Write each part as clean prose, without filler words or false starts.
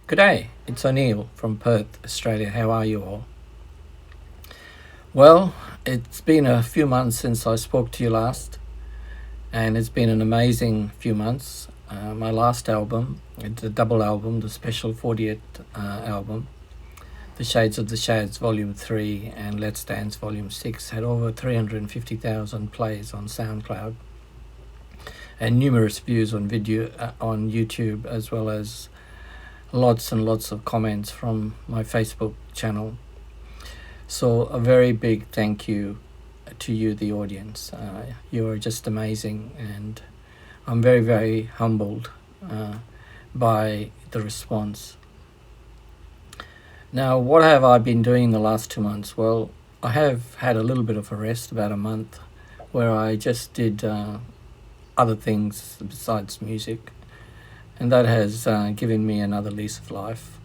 G'day, it's O'Neill from Perth, Australia. How are you all? Well, it's been a few months since I spoke to you last, and it's been an amazing few months. My last album, it's a double album, the special 40th album, The Shades of the Shads Volume 3 and Let's Dance Volume 6, had over 350,000 plays on Soundcloud and numerous views on video on YouTube, as well as lots and lots of comments from my Facebook channel. So a very big thank you to you, the audience. You are just amazing, and I'm very, very humbled by the response. Now, what have I been doing the last 2 months? Well, I have had a little bit of a rest, about a month, where I just did other things besides music, and that has given me another lease of life.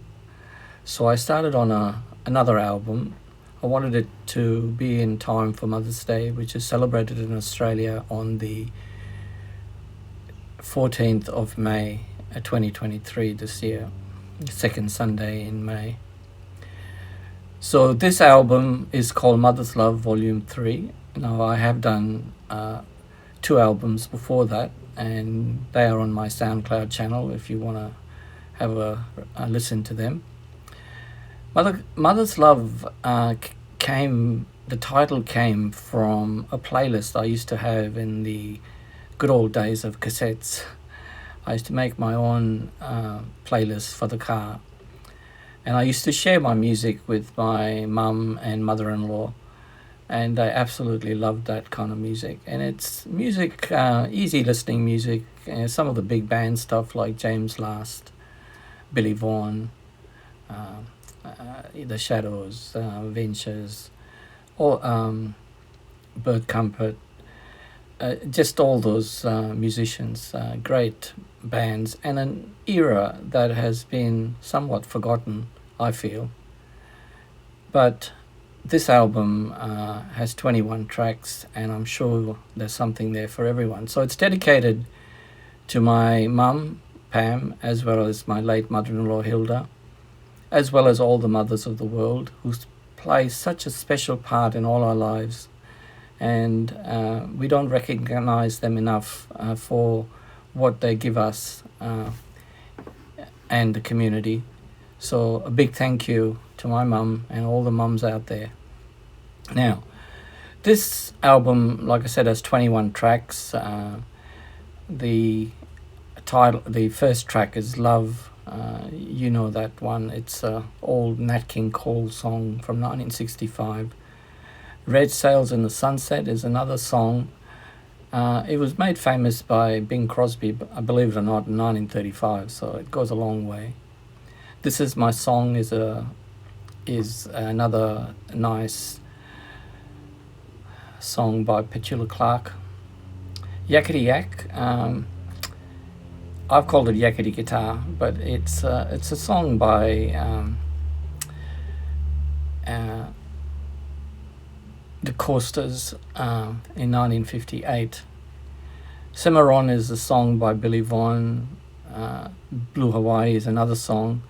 So I started on another album. I wanted it to be in time for Mother's Day, which is celebrated in Australia on the 14th of May 2023 this year, second Sunday in May. So this album is called Mother's Love Volume 3. Now, I have done 2 albums before that, and they are on my Soundcloud channel if you want to have a listen to them. Mother's Love the title came from a playlist I used to have in the good old days of cassettes. I used to make my own playlist for the car, and I used to share my music with my mum and mother-in-law, and they absolutely loved that kind of music. And it's music, easy listening music, some of the big band stuff like James Last, Billy Vaughan, The Shadows, Ventures, or Bert Comfort, just all those musicians, great bands, and an era that has been somewhat forgotten, I feel. But this album has 21 tracks, and I'm sure there's something there for everyone. So it's dedicated to my mum, Pam, as well as my late mother-in-law, Hilda, as well as all the mothers of the world who play such a special part in all our lives. And we don't recognize them enough for what they give us and the community. So a big thank you to my mum and all the mums out there. Now, this album, like I said, has 21 tracks. The first track is Love. You know that one. It's an old Nat King Cole song from 1965. Red Sails in the Sunset is another song. It was made famous by Bing Crosby, I believe it or not, in 1935, so it goes a long way. This Is My Song is another nice song by Petula Clark. Yakety Yak, I've called it Yakety Guitar, but it's a song by the Coasters in 1958. Cimarron is a song by Billy Vaughan. Blue Hawaii is another song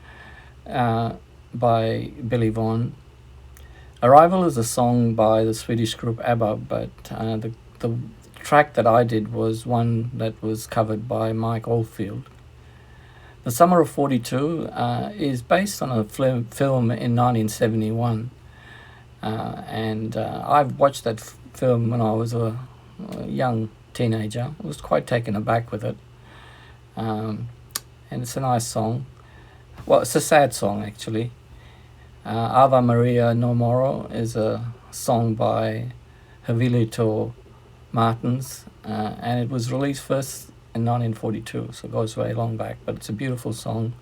by Billy Vaughan. Arrival is a song by the Swedish group ABBA, but the track that I did was one that was covered by Mike Oldfield. The Summer of 42 is based on a film in 1971. And I've watched that film when I was a young teenager. I was quite taken aback with it. And it's a nice song. Well, it's a sad song, actually. Ave Maria No Moro is a song by Javilito Martins, and it was released first in 1942, so it goes way long back, but it's a beautiful song.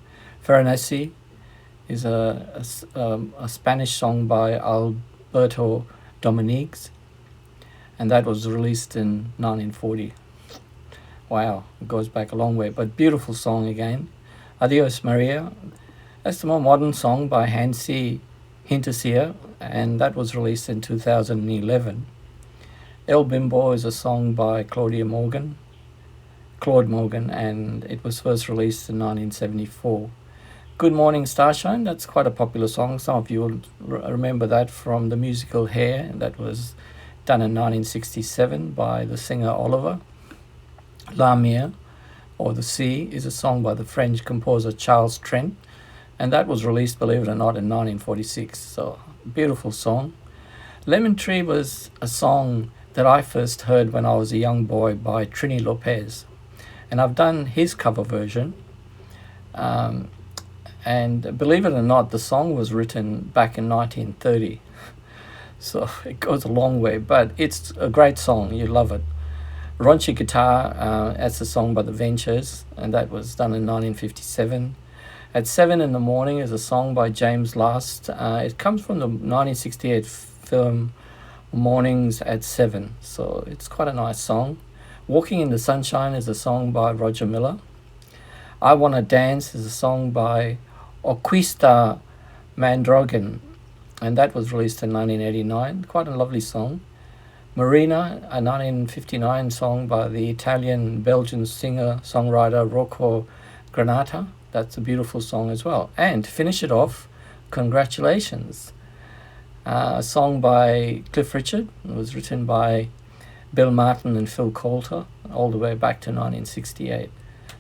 Ferranesi is a Spanish song by Alberto Dominiques, and that was released in 1940. Wow, it goes back a long way, but beautiful song again. Adios Maria, that's the more modern song by Hansi Hinterseer, and that was released in 2011. El Bimbo is a song by Claude Morgan, and it was first released in 1974. Good Morning Starshine, that's quite a popular song. Some of you will remember that from the musical Hair, that was done in 1967 by the singer Oliver. La Mer, or The Sea, is a song by the French composer Charles Trent, and that was released, believe it or not, in 1946. So, beautiful song. Lemon Tree was a song that I first heard when I was a young boy by Trini Lopez, and I've done his cover version. And believe it or not, the song was written back in 1930. So it goes a long way, but it's a great song. You love it. Raunchy Guitar, that's a song by The Ventures, and that was done in 1957. At 7 in the Morning is a song by James Last. It comes from the 1968 film Mornings at 7, so it's quite a nice song. Walking in the Sunshine is a song by Roger Miller. I Wanna Dance is a song by Orquesta Mandrogan, and that was released in 1989. Quite a lovely song. Marina, a 1959 song by the Italian-Belgian singer-songwriter Rocco Granata. That's a beautiful song as well. And to finish it off, Congratulations, a song by Cliff Richard. It was written by Bill Martin and Phil Coulter all the way back to 1968.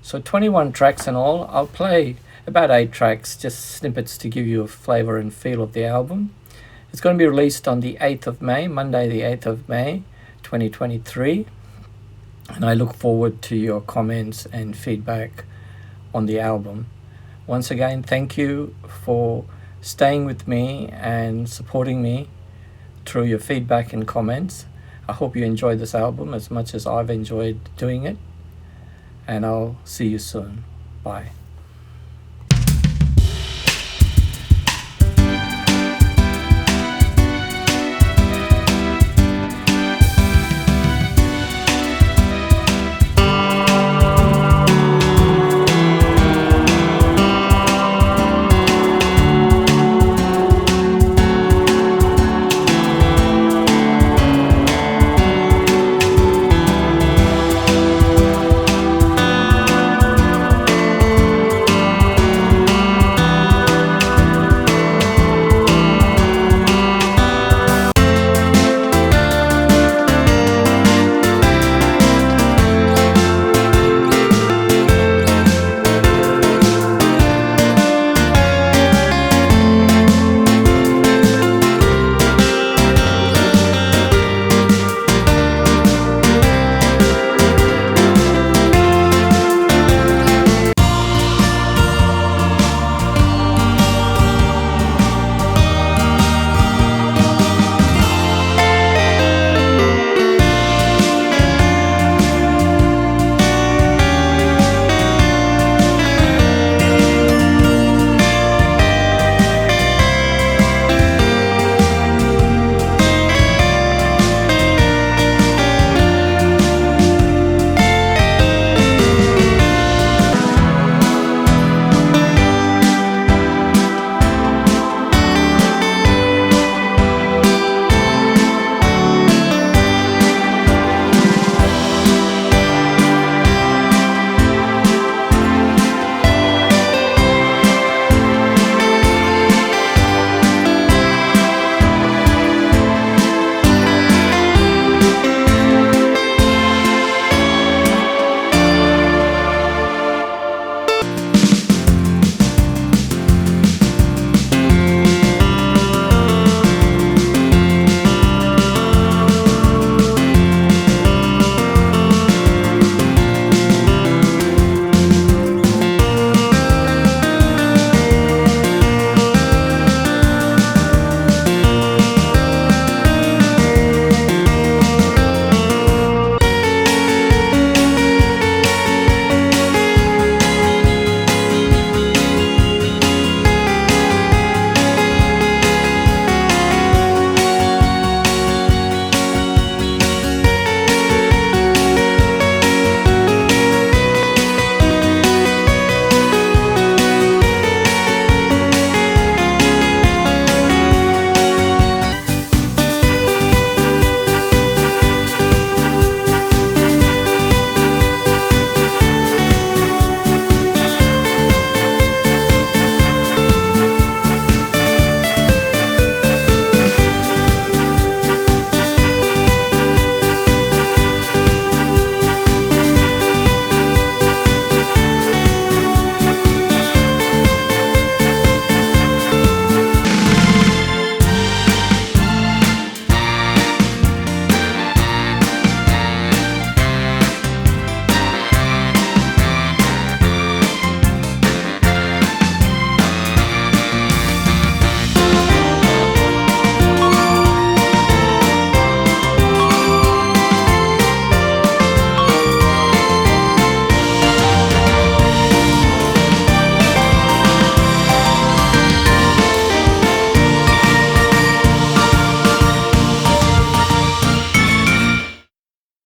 So 21 tracks in all. I'll play about 8 tracks, just snippets to give you a flavour and feel of the album. It's going to be released on the 8th of May, Monday the 8th of May, 2023. And I look forward to your comments and feedback on the album. Once again, thank you for staying with me and supporting me through your feedback and comments. I hope you enjoyed this album as much as I've enjoyed doing it. And I'll see you soon. Bye.